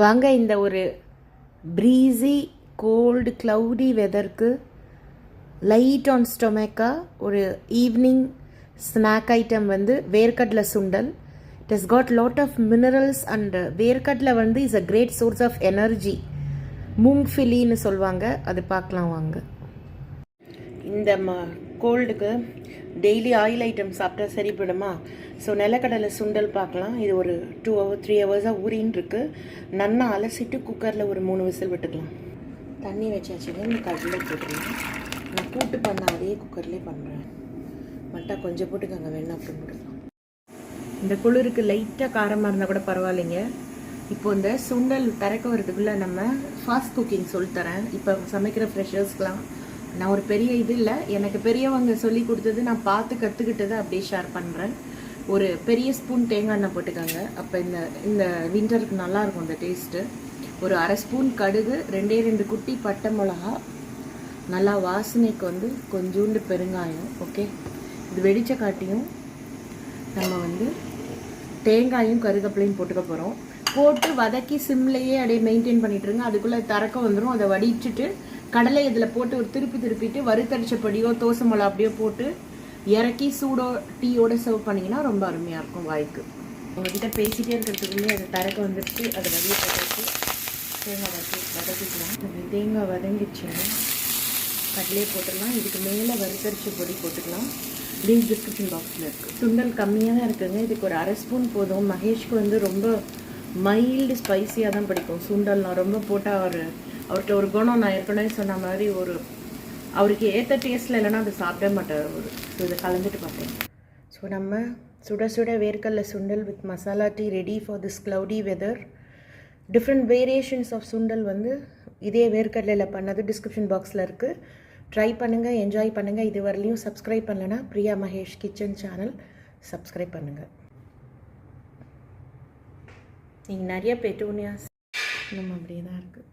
வாங்க இந்த ஒரு ப்ரீஸி கோல்டு க்ளவுடி வெதருக்கு லைட் ஆன் ஸ்டொமக்கா ஒரு ஈவினிங் ஸ்நாக் ஐட்டம் வந்து வேர்க்கடலை சுண்டல். It has got lot of minerals and வேர்க்கடலை வந்து is a great source of energy. மூங்ஃபிலின்னு சொல்லுவாங்க. அது பார்க்கலாம் வாங்க. இந்த கோல்டுக்கு டெய்லி ஆயில் ஐட்டம் சாப்பிட்டா சரிப்படுமா? ஸோ நிலக்கடலை சுண்டல் பார்க்கலாம். இது ஒரு 2 hours 3 hours ஊறின்னு இருக்கு. நல்லா அலசிட்டு குக்கரில் ஒரு 3 விசில் விட்டுக்கலாம். தண்ணி வச்சாச்சுங்க. இந்த கடலை போட்டுருங்க. நான் கூட்டு பண்ண அதே குக்கர்லேயே பண்ணுறேன். மட்டா கொஞ்சம் போட்டுக்கோங்க, வேணா அப்புறம் போட்டுக்கலாம். இந்த குளிருக்கு லைட்டாக காரமாக இருந்தால் கூட பரவாயில்லைங்க. இப்போ இந்த சுண்டல் திறக்க வரதுக்குள்ளே நம்ம ஃபாஸ்ட் குக்கிங் சொல்லித்தரேன். இப்போ சமைக்கிற ஃப்ரெஷர்ஸ்க்கெலாம் நான் ஒரு பெரிய இது இல்லை, எனக்கு பெரியவங்க சொல்லி கொடுத்தது நான் பார்த்து கற்றுக்கிட்டதை அப்படியே ஷேர் பண்ணுறேன். ஒரு பெரிய ஸ்பூன் தேங்காய் எண்ணெய் போட்டுக்கோங்க. அப்போ இந்த விண்டருக்கு நல்லாயிருக்கும் இந்த டேஸ்ட்டு. ஒரு 1/2 ஸ்பூன் கடுகு, 2 குட்டி பட்டை மிளகா, நல்லா வாசனைக்கு வந்து கொஞ்சோண்டு பெருங்காயம். ஓகே, இது வெடிச்ச காட்டியும் நம்ம வந்து தேங்காயும் கருகப்பிலையும் போட்டுக்க போகிறோம். போட்டு வதக்கி சிம்லையே அப்படியே மெயின்டைன் பண்ணிட்டுருங்க. அதுக்குள்ளே திறக்க வந்துடும். அதை வடிச்சிட்டு கடலை இதில் போட்டு ஒரு திருப்பிட்டு வறுத்தடிச்ச பொடியோ தோசை மிளகா அப்படியோ போட்டு இறக்கி சூடோ டீயோட சர்வ் பண்ணிங்கன்னா ரொம்ப அருமையாக இருக்கும் வாய்க்கு. உங்கள்கிட்ட பேசிகிட்டே இருக்கிறதுக்குள்ளே அதை திறக்க வந்துடுச்சு. அதை வடிய போட்டு தேங்காய் வதக்கிக்கலாம். தேங்காய் வதங்கிடுச்சுன்னா கடலையே போட்டுடலாம். இதுக்கு மேலே வறுத்தரிச்ச பொடி போட்டுக்கலாம். லிங்க் டிஸ்கிரிப்ஷன் பாக்ஸில் இருக்குது. சுண்டல் கம்மியாக தான் இருக்குதுங்க. இதுக்கு ஒரு 1/2 ஸ்பூன் போதும். மகேஷ்க்கு வந்து ரொம்ப மைல்டு ஸ்பைஸியாக தான் பிடிக்கும் சுண்டல்லாம். ரொம்ப போட்டால் அவர்கிட்ட ஒரு குணம், நான் ஏற்கனவே சொன்ன மாதிரி ஒரு அவருக்கு ஏற்ற டேஸ்ட்டில் இல்லைன்னா அதை சாப்பிட மாட்டார் அவர். ஸோ இதை கலந்துட்டு பார்த்தேன். ஸோ நம்ம சுட சுட வேர்க்கடலை சுண்டல் with masala tea ready for this cloudy weather. Different variations of சுண்டல் வந்து இதே வேர்க்கடலையில் பண்ணது டிஸ்கிரிப்ஷன் பாக்ஸில் இருக்குது. ட்ரை பண்ணுங்கள், என்ஜாய் பண்ணுங்கள். இது வரலையும் சப்ஸ்கிரைப் பண்ணலைன்னா Priya Mahesh kitchen channel subscribe பண்ணுங்கள். நீங்கள் நிறைய பெட்டோனியாஸ் நம்ம அப்படியே தான் இருக்குது.